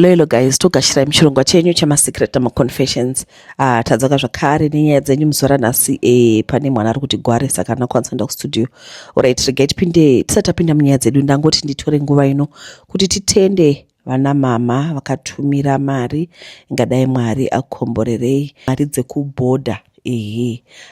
Hello guys, togashira muchirongwa chenyu chamasecret confessions. Tadzoka zvakare nenyaya dzenyu muzora nhasi pane mwana ari kuti gware saka anokwanisa kuenda kustudio. Alright, regai tipinde tisati tapinda munyaya dzedu ndangoti nditore nguva ino kuti titende vana mama vakatumira mari, ngadai Mwari akomborerei mari dzekubhodha.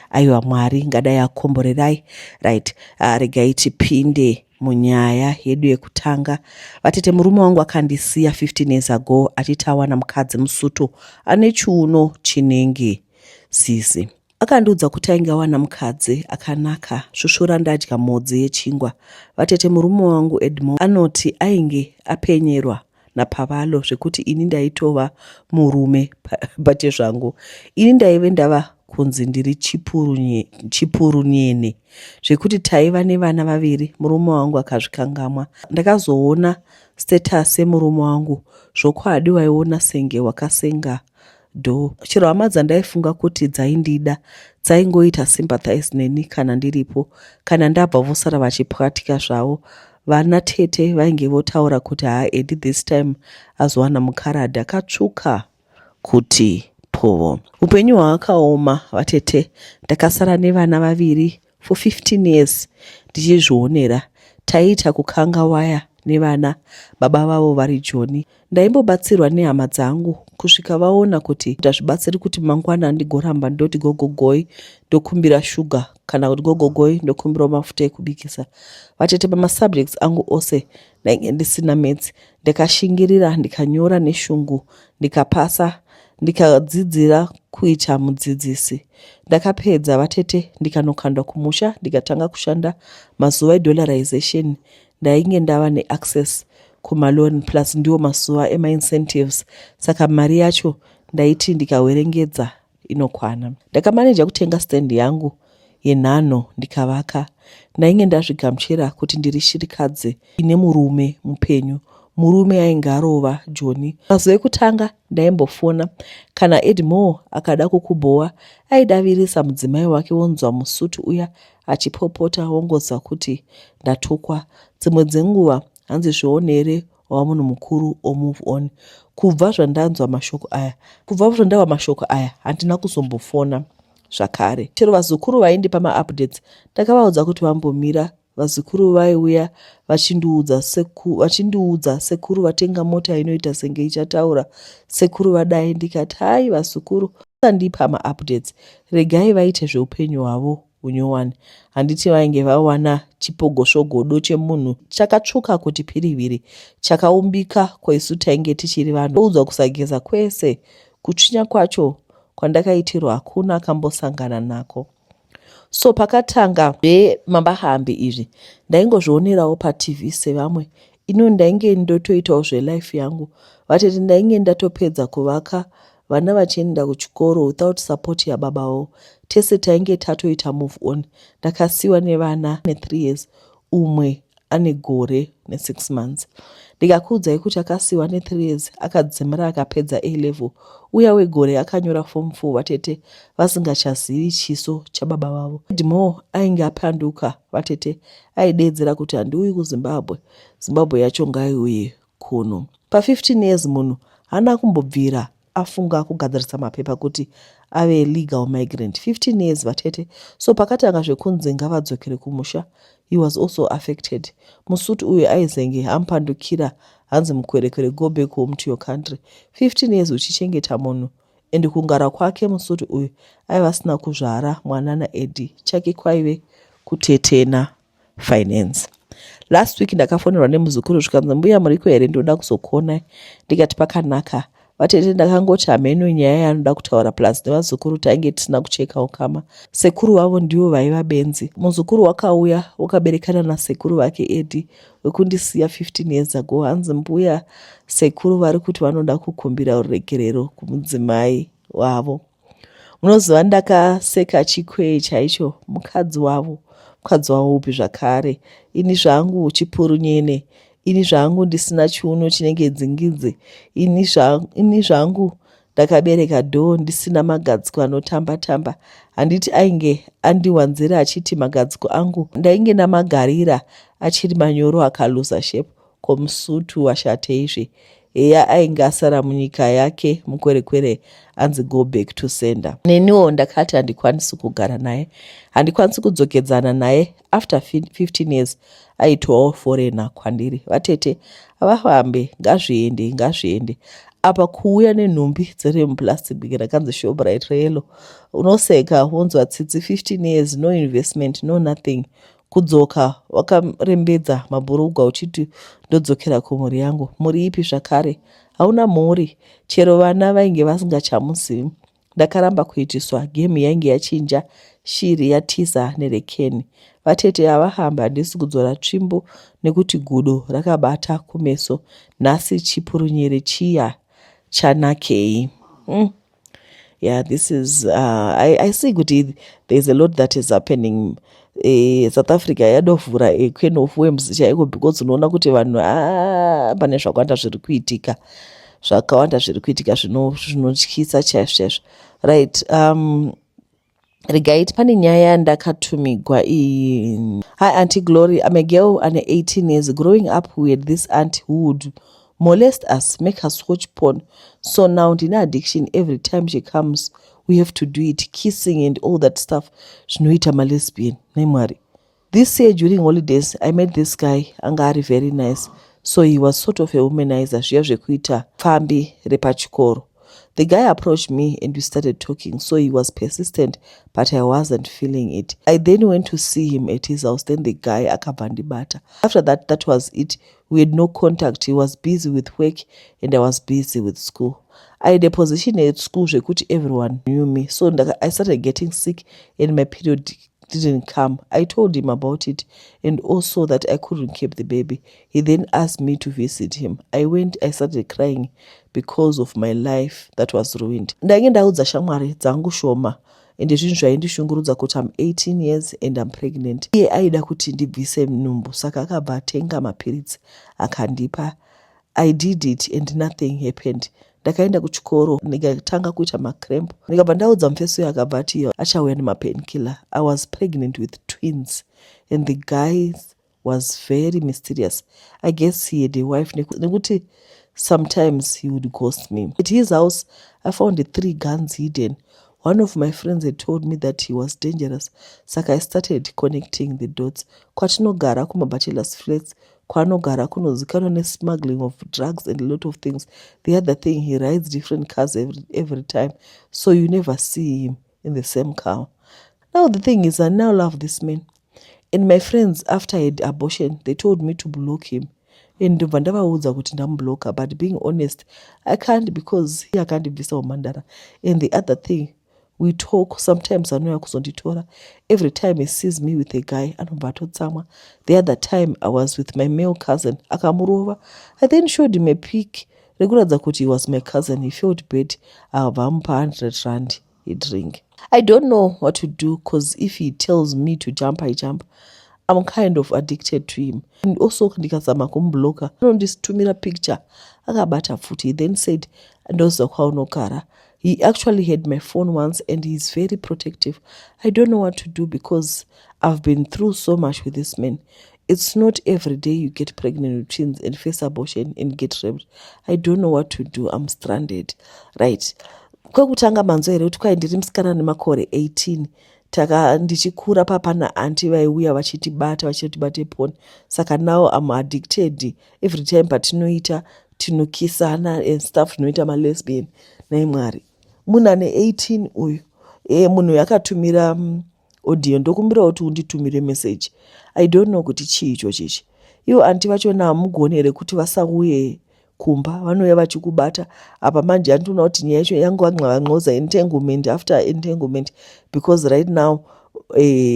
Aiwa Mwari ngadai akomborerai. Right, regai tipinde munyaya yedu yekutanga. Vatete murume wangu akandisiya 15 years ago achiti awana mukadzi musuto ane chiuno chinenge sisi. Akandiudza kuti ainge awana mukadzi akanaka, shushura ndadya modzi yechingwa. Vatete murume wangu Edmond anoti ainge apenyerwa napavalo zvekuti ini ndaitova murume bate zvangu. Ini ndaive ndava kunzi ndiri chipuru nyene zvekuti taiva nevana vaviri. Murume wangu akazvikangamwa. Ndakazoona status yemurume wangu zvokwadi waiona senge wakasenga do. Chero hama dzandaifunga kuti dzaindida dzaingoita sympathize neni kana ndiripo, kana ndabva vosara vachipwatika zvavo. Vana tete vainge votaura kuti Edi this time azowana mukaradhi akatsvuka kuti povo. Upenyu hwakaoma vatete. Ndakasara nevana vaviri for 15 years ndichizvionera. Taita kukanga waya nevana baba vavo vari Joni. Ndaimbobatsirwa nehama dzangu kusvika vaona kuti ndazvibatsiri kuti mangwana ndigoramba ndoti gogogoi ndokumbira shuga kana kuti gogogoi ndokumbira mafuta ekubikisa. Vatete pamasubjects angu ose ndainge ndisina maths. Ndakashingirira ndikanyora neshungu ndikapasa ndikadzidzira kuita mudzidzisi. Ndakapedza vatete ndikanokandwa kumusha ndikatanga kushanda mazuva edollarization. Ndainge ndava neaccess kumaloan plus ndiwo mazuva ema-incentives. Saka mari yacho ndaiti ndikawerengedza inokwana. Ndakamaneja kutenga stand yangu yenhano ndikavaka. Ndainge ndazvigamuchira kuti ndiri shirikadzi ine murume mupenyu. Murume ainge arova Joni. Mazuva ekutanga ndaimbofona kana Edmore akada kukubhowa aidavirisa mudzimai wake wonzwa musutu uya achipopota wongoza kuti ndatukwa. Dzimwe dzenguva hanzi zvionere wava munhu mukuru move on. Kubva zvandanzwa mashoko aya handina kuzombofona zvakare. Chero vazukuru vaindipa maupdates ndakavaudza kuti vambomira. Vazukuru vaiuya vachindiudza sekuru vatenga mota inoita senge ichataura, sekuru vadai. Ndikati hai vazukuru sandipa maupdates, regai vaite zveupenyu hwavo hunyowani. Handiti vainge vawana chipogosvogodo chemunhu chakatsvuka kuti piriviri, chakaumbika kwaisu tainge tichiri vanhu. Ndoudzwa kusageza kwese kutsvinya kwacho kwandakaitirwa hakuna akambosangana nako. So pakatanga mambahambi izvi ndaingozvionerawo paTV sevamwe. Ino ndainge ndotoitawo zvelife yangu. Vatete ndainge ndatopedza kuvaka, vana vachienda kuchikoro without support yababavo. Tese tainge tatoita move on. Ndakasiwa nevana 3 years, umwe ane gore ne6 months. Ndikakuudzai kuti akasiwa 3 years akadzimira akapedza A-level. Uya wegore akanyora form 4 vatete vasingachazivi chiso chababa vavo. Edmore ainge apanduka vatete, aidedzera kuti handiuyi kuZimbabwe, Zimbabwe yacho ngaiuye kuno. Pa15 years munhu hana kumbobvira afunga kugadzirisa mapepa kuti ave legal migrant. 15 years vatete. So pakatanga zvekunzi ngavadzokere kumusha, he was also affected. Musutu uyu aizenge ampandukira hanzi mukwerekwere go back home to your country. 15 years uchichengeta munhu ende kungara kwake musutu uyu aiva asina kuzvara mwana naEdi, chake kwaive kutetena finance. Last week ndakafonerwa nemuzukuru zvikanzi mbuya muriko here ndoda kuzokuonai. Ndikati pakanaka. Vatete ndakangoti hameno nyaya yanoda kutaura plus nevazukuru tainge tisina kucheka ukama. Sekuru wavo ndivo vaiva benzi. Muzukuru wakauya wakaberekana nasekuru vake Edi wekundisiya 15 years ago. Hanzi mbuya sekuru vari kuti vanoda kukumbira ruregerero kumudzimai wavo. Munoziva ndakaseka chikwee chaicho. Mukadzi wavo upi zvakare. Ini zvangu chipuru nyene. Ini zvangu ndisina chiuno chinenge dzingidzi. Ini zvangu ndakabereka dhoo ndisina magadziko anotamba-tamba. Handiti ainge andiwanzira achiti magadziko angu ndainge namagarira achiri manyoro akaluza shape. Komusutu washateizve. eya ainge asara munyika yake mukwerekwere anzi go back to sender. Neniwo ndakati handikwanisi kugara naye, handikwanisi kudzokedzana naye. After 15 years aitwawo foreigner kwandiri. Vatete avafambe, ngazviende apa kuuya nenhumbi dziri muplastic rakanzi Shoprite relo unoseka wonzwa tsitsi 15 years, no investment, no nothing. Kudzoka wakarembedza mabhurugwa uchiti ndodzokera kumhuri yangu. Mhuri ipi zvakare? Hauna mhuri, chero vana vainge vasingachamuzivi. Ndakaramba kuitiswa, gemu yainge yachinja, shiri yatiza nerekeni. Vatete havahamba, handisi kudzora tsvimbo nekuti gudo rakabata kumeso. Nhasi chipurunyere chiya chanakei. Yeah, this is I see kuti there's a lot that is happening. South Africa yadovhura Queen of Worms chaiko, because unoona kuti vanhu pane zvakawanda zviri kuitika, zvinotyisa chaizvo. Right. Regai pane nyaya ndakatumigwa Hi Auntie Glory, I'm a girl and 18 years. Growing up we had this aunt who would molest us, make us watch porn. So now in addiction, every time she comes we have to do it, kissing and all that stuff. Zvinoita ma lesbian nemwari. This year during holidays I met this guy, anga very nice. So he was sort of a womanizer, zviya zvekuita fambi repachikoro. The guy approached me and we started talking, so he was persistent, but I wasn't feeling it. I then went to see him at his house, then the guy akabandibata. After that, that was it. We had no contact. He was busy with work and I was busy with school. I had a position at school which everyone knew me, so I started getting sick and my period didn't come. I told him about it and also that I couldn't keep the baby. He then asked me to visit him. I went, I started crying because of my life that was ruined. Ndange ndaudza shamwari dzangu shoma ende zvinhu zvaindishungurudza kuti I'm 18 years and I'm pregnant. Iye aida kuti ndibvise nhumbu, saka akabva atenga mapiritsi akandipa. I did it and nothing happened. Ndakaenda kuchikoro ndikatanga kuita macramp, ndikabva ndaudza mufesi uyo akabva ati achauya nemapainkiller. I was pregnant with twins and the guy was very mysterious. I guess he had a wife nekuti sometimes he would ghost me. At his house I found 3 guns hidden. One of my friends had told me that he was dangerous, saka I started connecting the dots. Kwatinogara kumabachelor's flats, kwanogara kunozikanwa nesmuggling of drugs and a lot of things. The other thing, he rides different cars every time, so you never see him in the same car. Now the thing is, I now love this man. And my friends, after I had abortion, they told me to block him. And ndavavaudza kuti ndamblocker, but being honest, I can't, because he akandibvisa umandara. And the other thing, we talk, sometimes anouya kuzonditora. Every time he sees me with a guy, anobva atotsamwa. The other time I was with my male cousin, akamurova. I then showed him a pic rekuratidza kuti he was my cousin. He felt bad. Vamupa 100 rand, he drink. I don't know what to do, because if he tells me to jump, I jump. I'm kind of addicted to him. And also ndikazama kumblocker, anonditumira picture akabata futi. He then said ndoza kwaunogara. He actually had my phone once and he's very protective. I don't know what to do, because I've been through so much with this man. It's not every day you get pregnant with twins and face abortion and get raped. I don't know what to do. I'm stranded. Right. Kwekutanga manzo here kuti kwai ndiri musikana nemakore 18. Ndichikura papana anti vaiuya vachitibate porn. Saka now I'm addicted. Every time patinoita tinokisana and stuff, zvinoita malesbian. Naimwari munhu ane 18 uyu munhu yakatumira audio, ndokumbira kuti unditumire message. I don't know kuti chii icho chichi. Ivo anti vachona hamugoni here kuti vasauye kumba, vanouya vachikubata. Apa manje handinoona kuti nyaya yacho yangu vanxoza entanglement after entanglement, because right now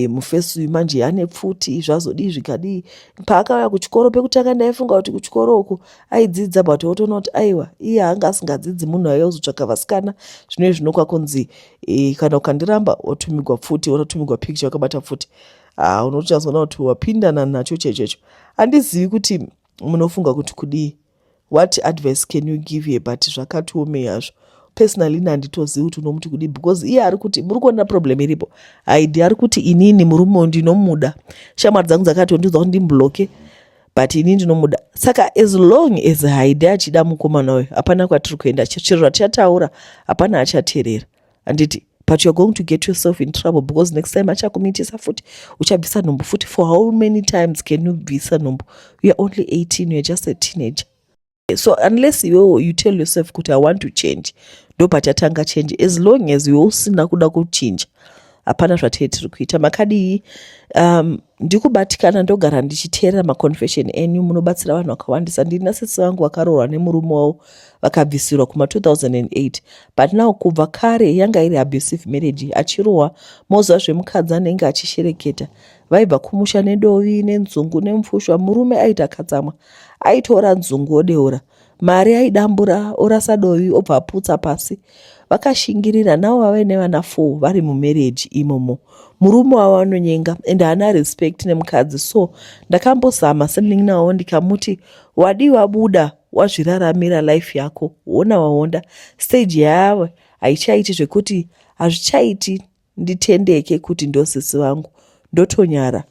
mufesi uyu manje ane pfuti zvazodii zvikadii. Paakauya kuchikoro pekutanga ndaifunga kuti kuchikoro uku aidzidza, but wotoona kuti aiwa iye anga asingadzidzi, munhu aiya kuzotsvaka vasikana. Zvino zvinokwa kunzi kana ukandiramba wotumigwa pfuti, wotumigwa picture wakabata pfuti. Unochazoona kuti wapindana nacho chechecho. Handizivi kuti munofunga kuti kudii. What advice can you give here? But zvakatiomei hazvo. Personally handitozivi kuti unomuti kudii, because iye ari kuti muri kuona problem iripo. Haidi ari kuti inini murume ndinomuda. Shamwari dzangu dzakati ndiudza kuti ndimbloke, but ini ndinomuda. Saka as long as Haide achida mukomana uyu hapana kwatiri kuenda. Chiro chataura hapana achateerera. Anditi but you're going to get yourself in trouble because next time achakumitisa futi uchabvisa nhumbu futi. For how many times can you bvisa nhumbu? You are only 18, you're just a teenager. So unless you tell yourself kuti I want to change, ndo pachatanga change. As long as you usina kuda kuchinja hapana zvatiri kuita. Makadi iyi ndikubatikana ndogara ndichiteerera maconfession enyu, munobatsira vanhu vakawandisa. Ndina sesi vangu vakaroorwa nemurume wavo vakabvisirwa kuma 2008, but now kubva kare yanga iri abusive marriage. Achirohwa moziva zvemukadzi anenge achishereketa, vaibva kumusha nedovi nenzungu nemupfushwa. Murume aita katsamwa, aitora nzungu odeura, mari aidambura, orasa dovi obva aputsa pasi. Vakashingirira navo vave nevana 4 vari mumarriage imomo. Murume wavo anonyenga and haana respect nemukadzi. So ndakambozama sending nawo ndikamuti wadi wabuda wazviraramira life yako, wona waonda stage yawe haichaiti zvekuti hazvichaiti nditendeke kuti ndosisi vangu ndotonyara.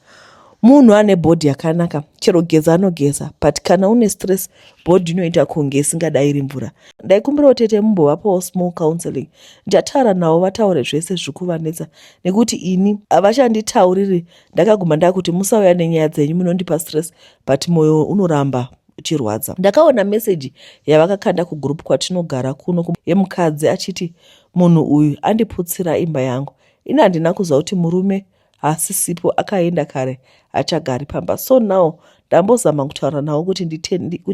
Munhu ane body yakanaka, chero geza anogeza, but kana une stress body inoita kunge isingadayiri mvura. Ndaikumbira utete mumbovapawo small counseling, ndataura navo vataure zvese zvikuvanetsa, nekuti ini havachanditauriri. Ndakaguma ndakuti musauya nenyaya dzenyu munondipa stress, but moyo unoramba uchirwadza. Ndakaona message yavakakanda kugroup kwatinogara kuno yemukadzi achiti munhu uyu andiputsira imba yangu. Ini handina kuziva kuti murume asisipo akaenda kare achagari pamba. So now ndambozama kutaura navo kuti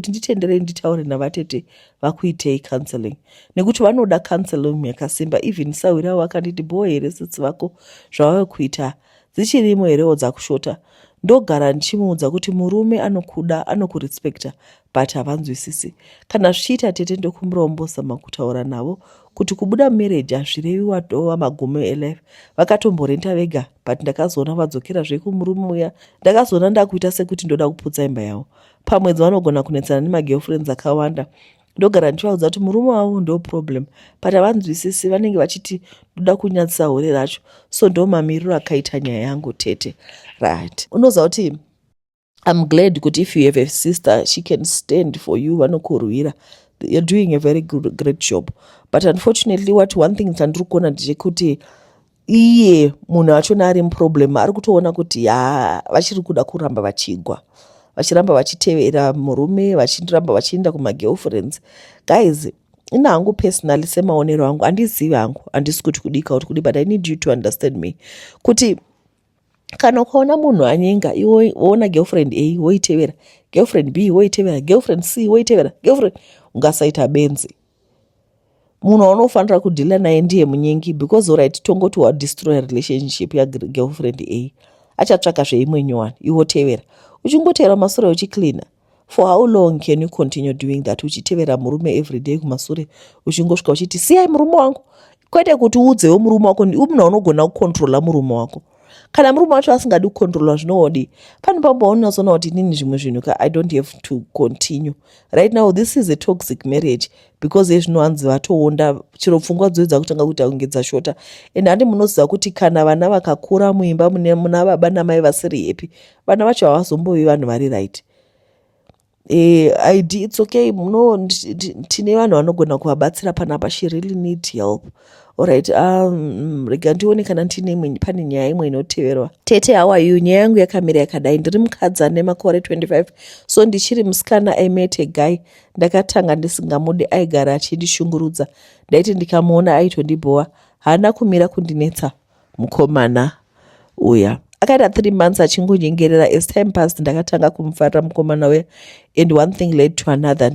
nditenderei nditaure navatete vakuitei counseling, nekuti vanoda counseling yakasimba. Even sawira wakanditi boy here sitsi vako zvavave kuita dzichirimo herewo dzakushota. Ndogara ndichimuudza kuti murume anokuda, anokurespekta, but havanzwisisi. Kana zvichiita tete ndokumbirawo mbozama kutaura navo kuti kubuda marriage hazvirevi watova magumo elife. Vakatomborenta vega, but ndakazoona vadzokera zvekumurume uya. Ndakazoona ndakuita sekuti ndoda kuputsa imba yavo. Pamwedzi vanogona kunetsana nemagirlfriends akawanda. Ndogara ndichivaudza kuti murume wavo ndo problem, but havanzwisisi. Vanenge vachiti ndoda kunyatsisa hore racho. So ndo mamiriro akaita nyaya yangu tete. Right. Unoziva kuti I'm glad kuti if you have a sister, she can stand for you, vanokurwira. You're doing a very great job. But unfortunately, one thing chandiri kuona ndechekuti iye munhu achona ari muproblem ari kutoona kuti vachiri kuda kuramba vachigwa, vachiramba vachitevera murume, vachiramba vachienda kumagirlfriends. Guys, ina hangu personally semaonero angu, handizivi hangu, handisi kuti kudika kuti kudi, but I need you to understand me. Kuti kana ukaona munhu anyenga, iwe woona girlfriend A woitevera, girlfriend B woitevera, girlfriend C woitevera, girlfriend, ungasaita benzi. Munhu anofanira kudhila naye ndiye munyengi, because alright tongoti wadestroy relationship girlfriend A, achatsvaka zveimwe nyowani, iwo tevera. Uchingotevera masure uchicleana. For how long can you continue doing that? Uchitevera murume every day kumasure, uchingosvika uchiti siyai murume wangu. Kwete kuti uudzewo murume wako, munhu unogona kucontrola murume wako. Kana murume wacho asingadi kucontrola zvinodi, pane pamboona kuti nini zvimwe zvinhu I don't have to continue. Right now this is a toxic marriage because ezvinowanzi vatoonda, chero pfungwa dzoedza kutanga kuti kunge dzashota. And handi munoziva kuti kana vana vakakura muimba muna baba namai vasiri happy, vana vacho havazombovi vanhu vari right. It's okay, tine vanhu vanogona kuvabatsira panapa. She really need help. Alright, rega ndione kana pane nyaya imwe inoteverwa. Tete, how are you? Nyaya yangu yakamira yakadai. Ndiri mukadzi ane makore 25. So ndichiri musikana I met a guy. Ndakatanga ndisingamudi, aigara achindishungurudza. Ndaiti ndikamuona aitondibhowa. Haana kumira kundinetsa mukomana uya. Akaita 3 months achingonyengerera. As time passed ndakatanga kumufarira mukomana uya, and one thing led to another.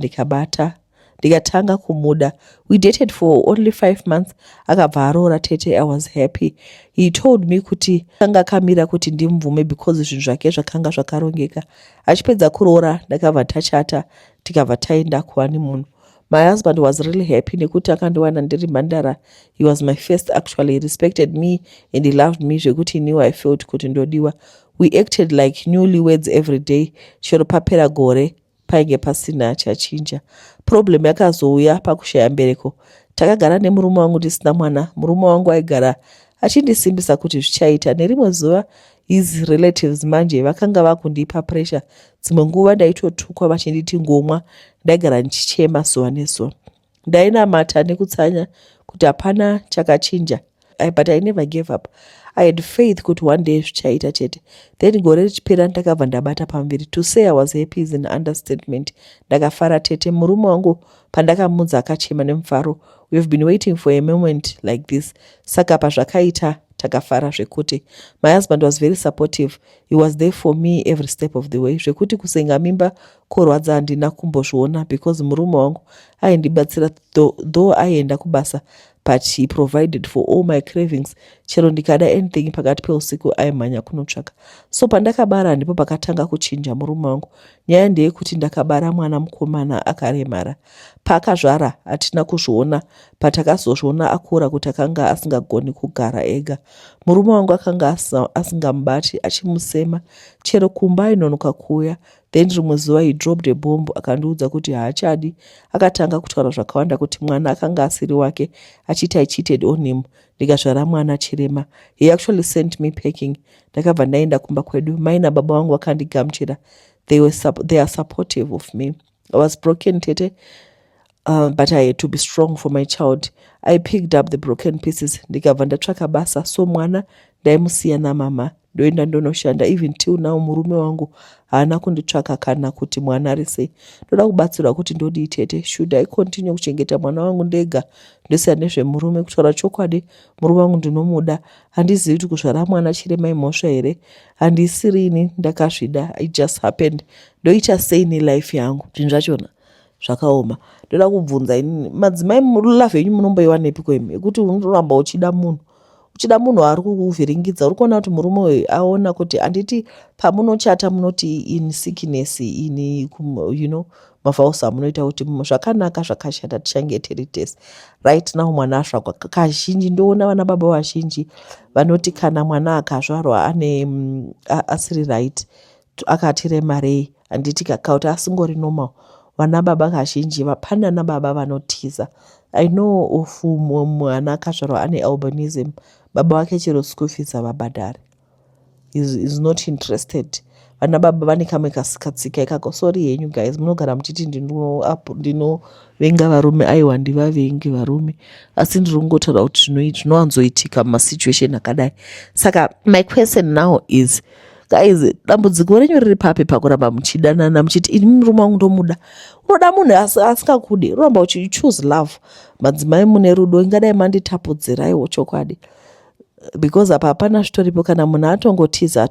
Ndikatanga kumuda. We dated for only 5 months. Akabva aroora tete. I was happy. He told me kuti kanga kamira kuti ndimubvume because zvinhu zvake zvakanga zvakarongeka. Achipedza kuroora ndakabva tachata, tikabva taenda kuhoneymoon. My husband was really happy nekuti akandiwana ndiri mhandara. He was my first actually. He respected me and he loved me zvekuti he knew I felt kuti ndodiwa. We acted like newlyweds every day. Chero papera gore painge pasina chachinja. Problem yakazouya pakushaya mbereko. Takagara nemurume wangu tisina mwana. Murume wangu aigara achindisimbisa kuti zvichaita. Nerimwe zuva his relatives manje vakanga vakundipa pressure. Dzimwe nguva ndaitotukwa vachinditi ngomwa, ndaigara ndichichema zuva nezuva. Ndainamata nekutsanya kuti hapana chakachinja. But I never gave up. I had faith kuti one day zvichaita chete. Then gore richipera ndakabva ndabata pamberi. To say I was happy is an understatement. Ndakafara tete. Murume wangu pandakamudza akachema nemufaro. We have been waiting for a moment like this. Saka pazvakaita takafara zvekuti. My husband was very supportive. He was there for me every step of the way. Zvekuti kusenga mimba kurwadza handina kumbozviona because murume wangu aindibatsira though aienda kubasa. But he provided for all my cravings. Chero ndikada anything pakati peusiku aimhanya kunotsvaka. So pandakabara ndipo pakatanga kuchinja murume wangu. Nyaya ndeyekuti ndakabara mwana mukomana akaremara. Paakazvara hatina kuzviona, patakazozviona akura kuti akanga asingagoni kugara ega. Murume wangu akanga asingamubati achimusema. Chero kumba inonoka kuuya. Then rimwe zuva he dropped a bomb akandiudza kuti haachadi. Akatanga kutaura zvakawanda kuti mwana akanga asiri wake, achiti I cheated on him. Ndikazvara mwana chirema. He actually sent me packing. Ndakabva ndaenda kumba kwedu. Mai nababa wangu vakandigamuchira. They are supportive of me. I was broken tete, but I had to be strong for my child. I picked up the broken pieces. Ndikabva ndatsvaka basa. So mwana ndaimusiya namama. Ndoenda ndonoshanda. Even till now murume wangu haana kunditsvaka kana kuti mwana ari sei. Ndoda kubatsirwa kuti ndodii tete. Should I continue kuchengeta mwana wangu ndega ndosiya nezvemurume? Kutaura chokwadi, murume wangu ndinomuda. Handizivi kuti kuzvara mwana chirema imhosva here. Handisirini ndakazvida. It just happened. Ndoita sei nelife yangu? Zvinhu zvachona zvakaoma. Ndoda kubvunza ini madzimai love yenyu munomboiwanepi imi yekuti unoramba uchida munhu ari kukuvhiringidza? Uri kuona kuti murume uyu aona kuti handiti pamunochata munoti in sickness in mavhausa munoita kuti zvakanaka zvakashata tichange tese. Right now mwana asvakwa kazhinji ndoona vana baba vazhinji vanoti kana mwana akazvarwa asiri right akatiremare handiti kakauti asingori normal. Vana baba kazhinji vapanana baba vanotiza. I know of mwana akazvarwa albinism, baba wake chero school fees avabhadhari. Is not interested. Vana baba vane kamwe katsika ikako. Sorry henyu guys, munogara muchiti ndinovenga varume. Aiwa ndivavengi varume, asi ndiri kungotaura kuti zvinowanzoitika mumasituation akadai. Saka my question now is, guys, dambudziko renyu riri papi pakuramba muchidanana muchiti ini murume wangu ndomuda? Unoda munhu asingakudi, uramba uchichoose love. Madzimai mune rudo, ingadai manditapudziraiwo chokwadi. Because apa hapana zvitoripo. Kana munhu atongotiza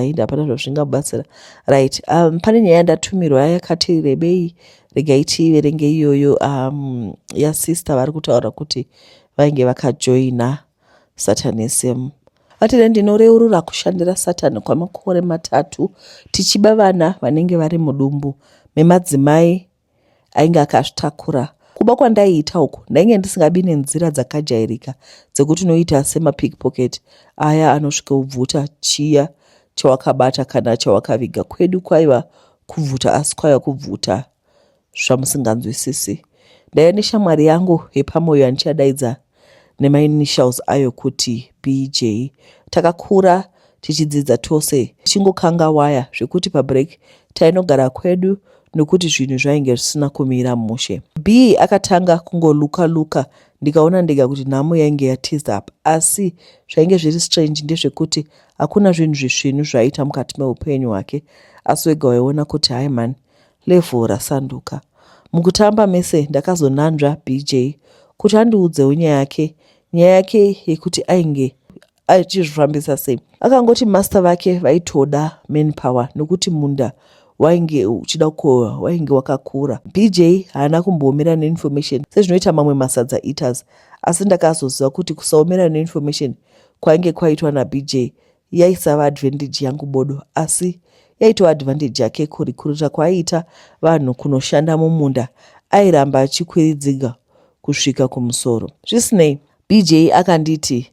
indi hapana zvazvingabatsira. Right. Pane nyaya yandatumirwa yakati rebei regai tiverenge iyoyo yasister vari kutaura kuti vainge vakajoina Satanism. Vatire ndinoreurura kushandira Satani kwamakore 3 tichiba vana vanenge vari mudumbu memadzimai ainge akazvitakura. Kuba kwandaiita uku ndainge ndisingabi nenzira dzakajairika dzekuti unoita semapickpocket aya anosvika ubvuta chiya chawakabata kana chawakaviga. Kwedu kwaiva kubvuta, asi kwaiva kubvuta zvamusinganzwisisi. Ndaiva neshamwari yangu yepamwoyo yandichadaidza nemainitials ayo kuti BJ. Takakura tichidzidza tose tichingokanga waya zvekuti pabreak tainogara kwedu nokuti zvinhu zvainge zvisina kumira mushe. B akatanga kungoluka ndikaona ndega kuti nhamo yainge yatiza up. Asi zvainge zviri strange ndezvekuti hakuna zvinhu zvisvinu zvaiita mukati meupenyu hwake, asi wega waiona kuti hai man, level rasanduka. Mukutamba mese ndakazonanzva BJ kuti andiudzewo nyaya yake yekuti ainge achizvifambisa sei. Akangoti master vake vaitoda manpower nokuti munda wainge uchida kukohwa, wainge wakakura. BJ haana kumboomera neinformation sezvinoita mamwe masadza eaters, asi ndakazoziva kuti kusaomera neinformation kwainge kwaitwa naBJ yaisava advantage yangu bodo, asi yaitwa advantage yake kurikurira kwaaiita vanhu kunoshanda mumunda. Airamba achikwiridziga kusvika kumusoro. Zvisinei, BJ akanditi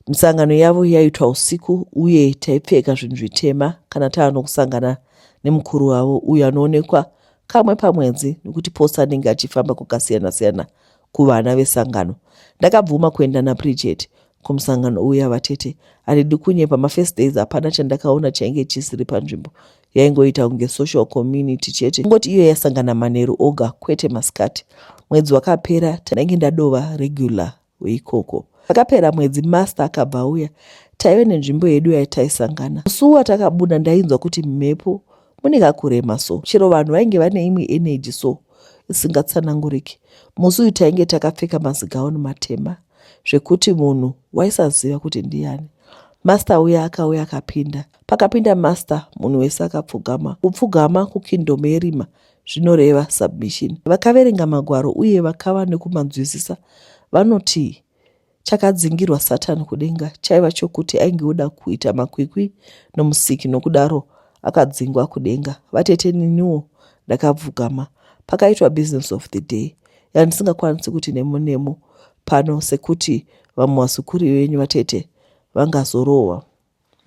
misangano yavo yaitwa usiku uye taipfeka zvinhu zvitema kana taanokusangana nemukuru wavo uyo anoonekwa kamwe pamwedzi nokuti posta anenge achifamba kukasiyana-siyana kuvana vesangano. Ndakabvuma kuenda naBridget. kumusangano uya vatete. Handidi kunyepa, ma1st days hapana chandakaona chainge chisiri panzvimbo, yaingoita kunge social community chete, ngoti iyo yasangana manheru oga kwete masikati. Mwedzi wakapera tanenge ndadova regular weikoko. Pakapera mwedzi master akabva uya, taive nenzvimbo yedu yataisangana. Musuwo watakabuda ndainzwa kuti mhepo mune kakurema so, chero vanhu vainge vane imwe energy so isingatsananguriki. Musi uyu tainge takapfeka mazigauni matema zvekuti munhu waisaziva kuti ndiani. Master uya akauya akapinda. Pakapinda master, munhu wese akapfugama. Kupfugama kukingdom yerima zvinoreva submission. Vakaverenga magwaro uye vakava nekumanzwisisa, vanoti chakadzingirwa Satani kudenga chaiva chokuti aingeoda kuita makwikwi nomusiki, nokudaro akadzingwa kudenga. Vatete niniwo ndakapfugama. Pakaitwa business of the day yandisingakwanisi kuti nemo pano, sekuti vamwe vasukuri venyu vatete vangazorohwa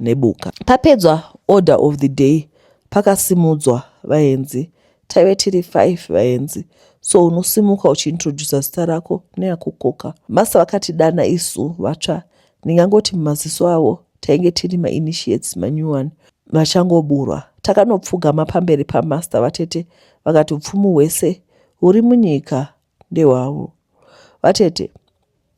nebuka. Papedzwa order of the day, pakasimudzwa vaenzi. Taive tiri 5 vaenzi, so unosimuka uchiintrodusa zita rako neyakukoka. Masa vakatidana isu vatsva, ndingangoti mumaziso avo tainge tiri mainitiates manew one vachangoburwa. Takanopfugama pamberi pamaster, vatete vakati upfumi hwese huri munyika ndehwavo. Vatete,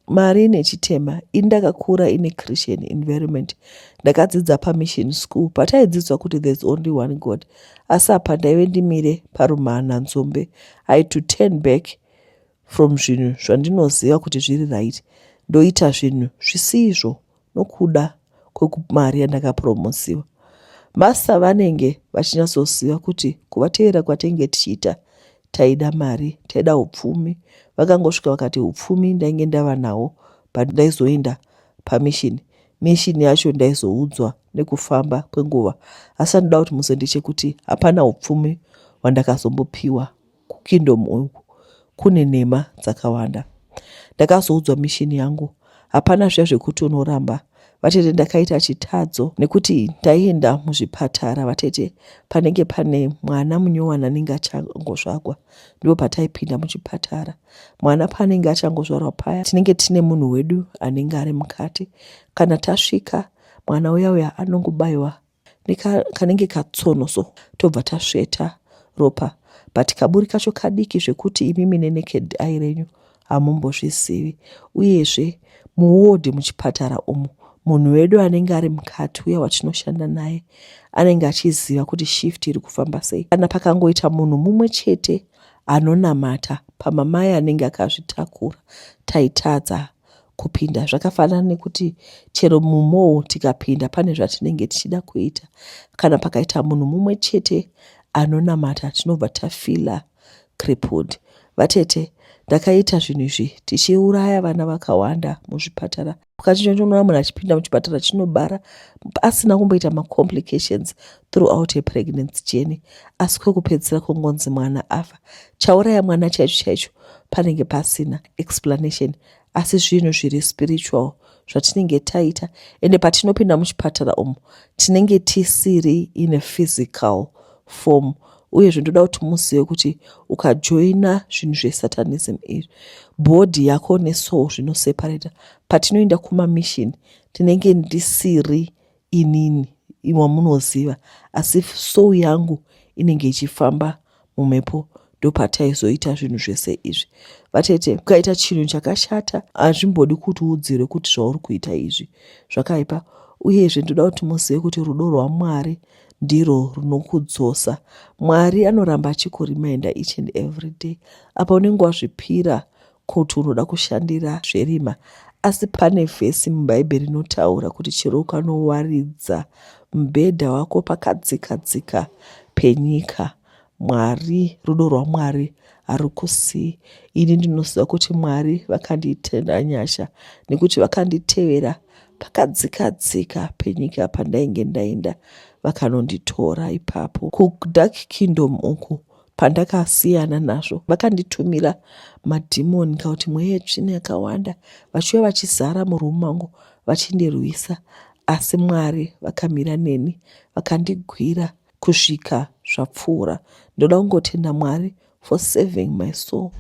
mari nechitema. Ini ndakakura in a Christian environment, ndakadzidza pamission school, pataidzidzwa kuti there's only one God. Asi apa ndaive ndimire parumhana nzombe. I had to turn back from zvinhu zvandinoziva kuti zviri right, ndoita zvinhu zvisizvo nokuda kwemari yandakapromosiwa. Masa vanenge vachinatsoziva kuti kuvatevera kwatenge tichiita taida mari, taida upfumi. Vakangosvika vakati upfumi ndainge ndava nawo pandaizoenda pamishini. Mishini yacho ndaizoudzwa nekufamba kwenguva. Asi ndinoda kuti muzondiche kuti hapana upfumi wandakazombopiwa kukingdom uku, kune nhema dzakawanda. Ndakazoudzwa mishini yangu, hapana zviya zvekuti unoramba. Vatete, ndakaita chitadzo nekuti ndaienda muzvipatara. Vatete, panenge pane mwana munyowani anenge achangozvarwa, ndipo pataipinda muchipatara. Mwana panenge achangozvarwa paya, tinenge tine munhu wedu anenge ari mukati. Kana tasvika, mwana uya anongobayiwa kanenge katsono so, tobva tasveta ropa, but kaburi kacho kadiki zvekuti imi neneked eye renyu hamumbozvizivi. Uyezve muwodi muchipatara umu, munhu wedu anenge ari mukati uya watinoshanda naye anenge achiziva kuti shift iri kufamba sei. Kana pakangoita munhu mumwe chete anonamata pamamai anenge akazvitakura, taitadza kupinda. Zvakafanana nekuti chero mumou tikapinda pane zvatinenge tichida kuita. Kana pakaita munhu mumwe chete anonamata, tinobva tafila crippled. Vatete, ndakaita zvinhu izvi tichiuraya vana vakawanda muzvipatara. Ukachinjonoona munhu achipinda muchipatara chinobara asina kumboita macomplications throughout a pregnancy journey, asi kwekupedzisira kongonzi mwana afa. Chauraya mwana chaicho chaicho panenge pasina explanation, asi zvinhu zviri spiritual zvatinenge taita. Ende patinopinda muchipatara umu tinenge tisiri in a physical form. Uyezve ndoda kuti muzive kuti ukajoina zvinhu zvesatanism izvi, bhodhi yako nesoul zvinoseparata. Patinoenda kumamishini tinenge ndisiri inini wamunoziva, asi soul yangu inenge ichifamba mumhepo. Ndopataizoita zvinhu zvese izvi. Vatete, ukaita chinhu chakashata hazvimbodi kuti udzire kuti zvauri kuita izvi zvakaipa. Uyezve ndoda kuti muzive kuti rudo rwaMwari ndiro runokudzosa. Mwari anoramba achikurimainda each and every day. Apa unenge wazvipira kuti unoda kushandira zverima, asi pane vhesi mubhaibheri inotaura kuti chero ukanowaridza mubhedha wako pakadzikadzika penyika, Mwari, rudo rwaMwari harukusii. Ini ndinoziva kuti Mwari vakandiitenda nyasha nekuti vakanditevera pakadzikadzika penyika pandainge ndaenda, vakanonditora ipapo. Kudark kingdom uku pandakasiyana nazvo, vakanditumira madhimoni kuti mweya tsvina yakawanda vachiuya vachizara murumu mangu vachindirwisa, asi Mwari vakamira neni vakandigwira kusvika zvapfuura. Ndoda kungotenda Mwari for saving my soul.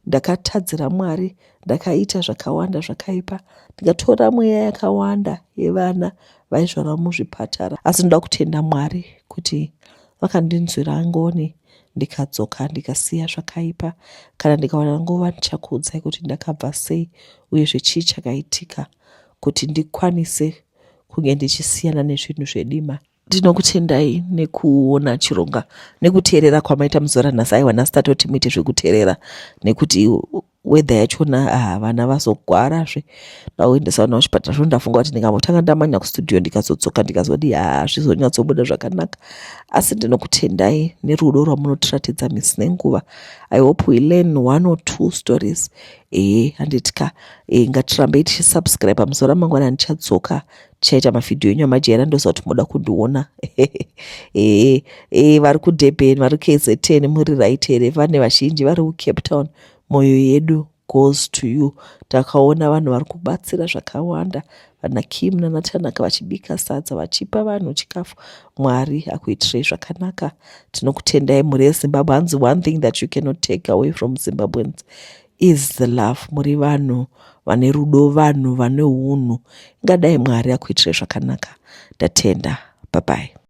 ndakatadzira Mwari, ndakaita zvakawanda zvakaipa, ndikatora mweya yakawanda yevana vaizvara muzvipatara. Asi ndoda kutenda Mwari kuti vakandinzwira ngoni ndikadzoka ndikasiya zvakaipa. Kana ndikawana nguva ndichakuudzai kuti ndakabva sei uyezve chii chakaitika kuti ndikwanise kunge ndichisiyana nezvinhu zvedima. Ndinokutendai nekuona chironga nekuteerera kwamaita muzuva ranhasi. Aiwa, nhasi tatoti muite zvekuteerera nekuti wedha yachona vana vazogwarazve nauendesa vana kuchipatara. Zvino ndafunga kuti ndingambotanga ndamanya kustudio ndikazodzoka ndikazoti zvizonyatsobuda zvakanaka. Asi ndinokutendai nerudo rwamunotiratidza misi nenguva. I hope we learn 1 or 2 stories. Handitya ngatirambei tichisubscribe. Muzuva ramangwana ndichadzoka tichaita mavhidhiyo enyu amajera. Ndoziva kuti munoda kundiona. Vari kuDurban, vari KZN, muri right here. Vane vazhinji vari kuCape Town. Moyo yedu goes to you. Takaona vanhu vari kubatsira zvakawanda, vana Kim naNatanaka vachibika sadza vachipa vanhu chikafu. Mwari akuitirei zvakanaka. Tinokutendai muri eZimbabwe. Hanzi one thing that you cannot take away from Zimbabweans is the love. Muri vanhu vane rudo, vanhu vane unhu. Ngadai Mwari akuitirei zvakanaka. Ndatenda. Bye bye.